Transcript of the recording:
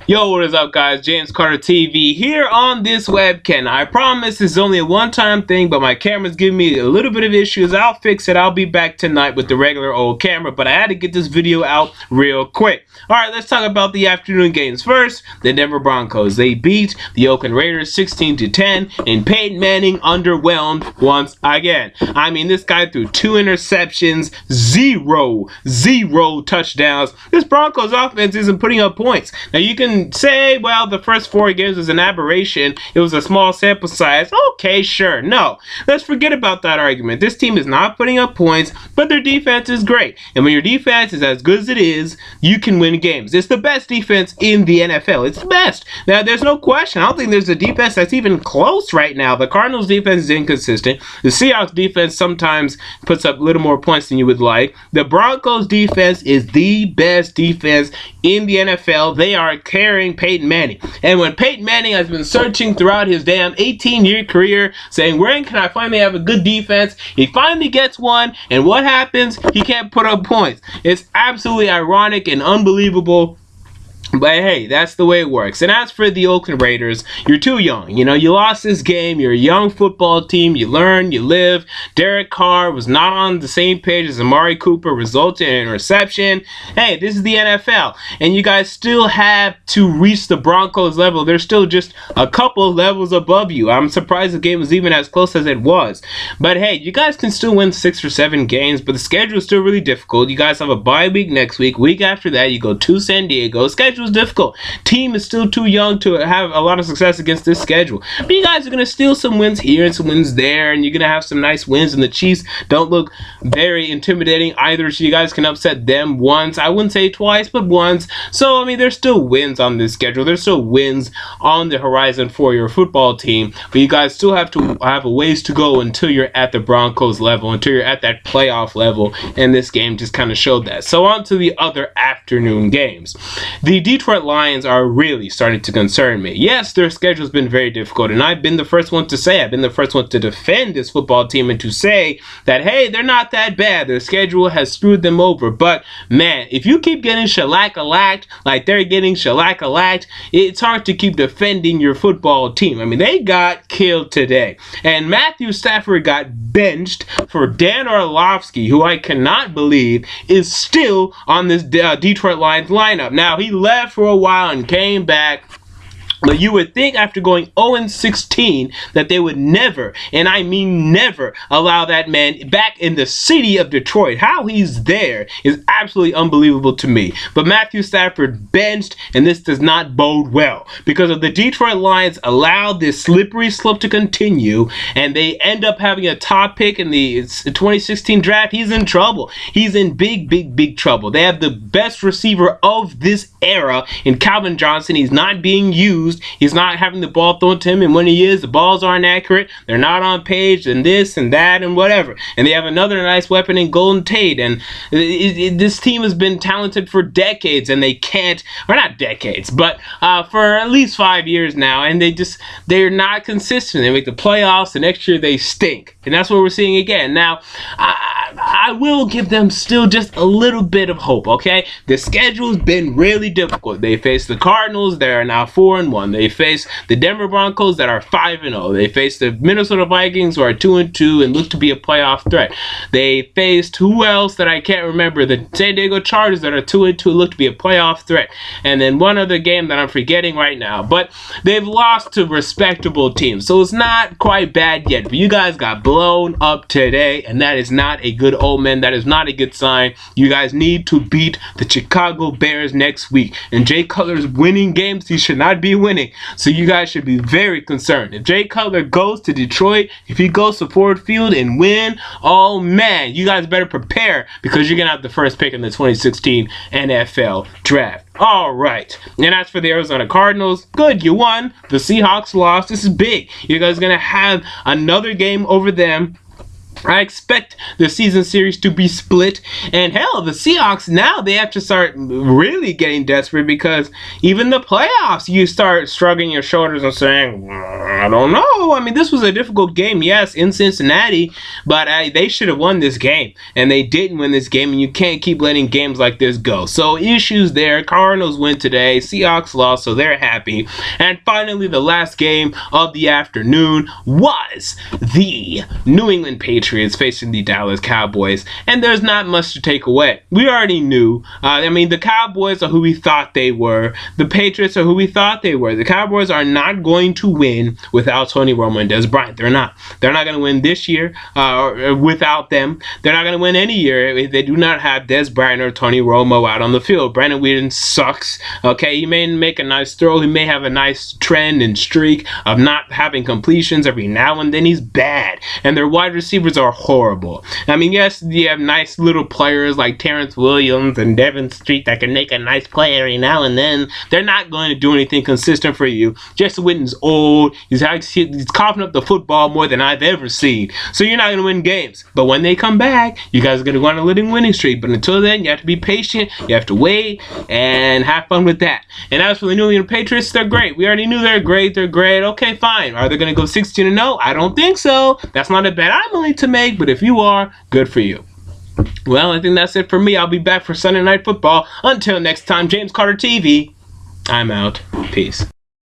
Yo, what is up, guys? James Carter TV here on this webcam. I promise this is only a one-time thing, but my camera's giving me a little bit of issues. I'll fix it. I'll be back tonight with the regular old camera, but I had to get this video out real quick. Alright, let's talk about the afternoon games. First, the Denver Broncos. They beat the Oakland Raiders 16-10, and Peyton Manning underwhelmed once again. I mean, this guy threw 2 interceptions, zero touchdowns. This Broncos offense isn't putting up points. Now, you can say, well, the first 4 games was an aberration. It was a small sample size. Okay, sure. No, let's forget about that argument. This team is not putting up points, but their defense is great. And when your defense is as good as it is, you can win games. It's the best defense in the NFL. It's the best. Now, there's no question. I don't think there's a defense that's even close right now. The Cardinals' defense is inconsistent. The Seahawks' defense sometimes puts up a little more points than you would like. The Broncos' defense is the best defense in the NFL. They are carrying Peyton Manning. And when Peyton Manning has been searching throughout his damn 18-year career, saying, when can I finally have a good defense? He finally gets one, and what happens? He can't put up points. It's absolutely ironic and unbelievable. But hey, that's the way it works. And as for the Oakland Raiders, you're too young. You know, you lost this game. You're a young football team. You learn, you live. Derek Carr was not on the same page as Amari Cooper, resulted in an interception. Hey, this is the NFL. And you guys still have to reach the Broncos level. They're still just a couple of levels above you. I'm surprised the game was even as close as it was. But hey, you guys can still win 6 or 7 games, but the schedule is still really difficult. You guys have a bye week next week. Week after that, you go to San Diego. Schedule is difficult. Team is still too young to have a lot of success against this schedule. But you guys are going to steal some wins here and some wins there, and you're going to have some nice wins, and the Chiefs don't look very intimidating either, so you guys can upset them once. I wouldn't say twice, but once. So, I mean, there's still wins on this schedule. There's still wins on the horizon for your football team, but you guys still have to have a ways to go until you're at the Broncos level, until you're at that playoff level, and this game just kind of showed that. So, on to the other afternoon games. The Detroit Lions are really starting to concern me. Yes, their schedule's been very difficult, and I've been the first one to say, I've been the first one to defend this football team and to say that, hey, they're not that bad. Their schedule has screwed them over. But, man, if you keep getting shellac-a-lacked like they're getting shellac-a-lacked, it's hard to keep defending your football team. I mean, they got killed today. And Matthew Stafford got benched for Dan Orlovsky, who I cannot believe is still on this Detroit Lions lineup. Now, he left for a while and came back. But you would think after going 0-16 that they would never, and I mean never, allow that man back in the city of Detroit. How he's there is absolutely unbelievable to me. But Matthew Stafford benched, and this does not bode well. Because if the Detroit Lions allow this slippery slope to continue, and they end up having a top pick in the 2016 draft, he's in trouble. He's in big trouble. They have the best receiver of this era in Calvin Johnson. He's not being used. He's not having the ball thrown to him, and when he is, the balls aren't accurate. They're not on page, and this and that and whatever. And they have another nice weapon in Golden Tate. And this team has been talented for decades, and they can't, or not decades, but for at least 5 years now, and they're not consistent. They make the playoffs, and next year they stink. And that's what we're seeing again. Now, I will give them still just a little bit of hope, okay? The schedule's been really difficult. They face the Cardinals, they are now 4-1. They face the Denver Broncos that are 5-0. They face the Minnesota Vikings who are 2-2 and look to be a playoff threat. They faced who else that I can't remember? The San Diego Chargers that are 2-2 look to be a playoff threat. And then one other game that I'm forgetting right now. But they've lost to respectable teams, so it's not quite bad yet. But you guys got blown up today, and that is not a good omen. That is not a good sign. You guys need to beat the Chicago Bears next week. And Jay Cutler's winning games he should not be winning. So you guys should be very concerned. If Jay Cutler goes to Detroit, if he goes to Ford Field and win, oh man, you guys better prepare because you're going to have the first pick in the 2016 NFL Draft. All right. And as for the Arizona Cardinals, good, you won. The Seahawks lost. This is big. You guys are going to have another game over them. I expect the season series to be split, and hell, the Seahawks now, they have to start really getting desperate because even the playoffs, you start shrugging your shoulders and saying, I don't know. I mean, this was a difficult game, yes, in Cincinnati, but they should have won this game, and they didn't win this game, and you can't keep letting games like this go. So issues there. Cardinals win today. Seahawks lost, so they're happy. And finally, the last game of the afternoon was the New England Patriots facing the Dallas Cowboys, and there's not much to take away. We already knew. I mean, the Cowboys are who we thought they were. The Patriots are who we thought they were. The Cowboys are not going to win without Tony Romo and Dez Bryant. They're not. They're not going to win this year without them. They're not going to win any year if they do not have Dez Bryant or Tony Romo out on the field. Brandon Whedon sucks. Okay, he may make a nice throw. He may have a nice trend and streak of not having completions every now and then. He's bad. And their wide receivers are horrible. I mean, yes, you have nice little players like Terrence Williams and Devin Street that can make a nice play every now and then. They're not going to do anything consistent for you. Justin Witten's old. He's coughing up the football more than I've ever seen. So you're not going to win games. But when they come back, you guys are going to go on a living winning streak. But until then, you have to be patient. You have to wait and have fun with that. And as for the New England Patriots, they're great. We already knew they're great. They're great. Okay, fine. Are they going to go 16-0? I don't think so. That's not a bet I'm willing to make. But if you are, good for you. Well, I think that's it for me. I'll be back for Sunday Night Football. Until next time, James Carter TV, I'm out. Peace.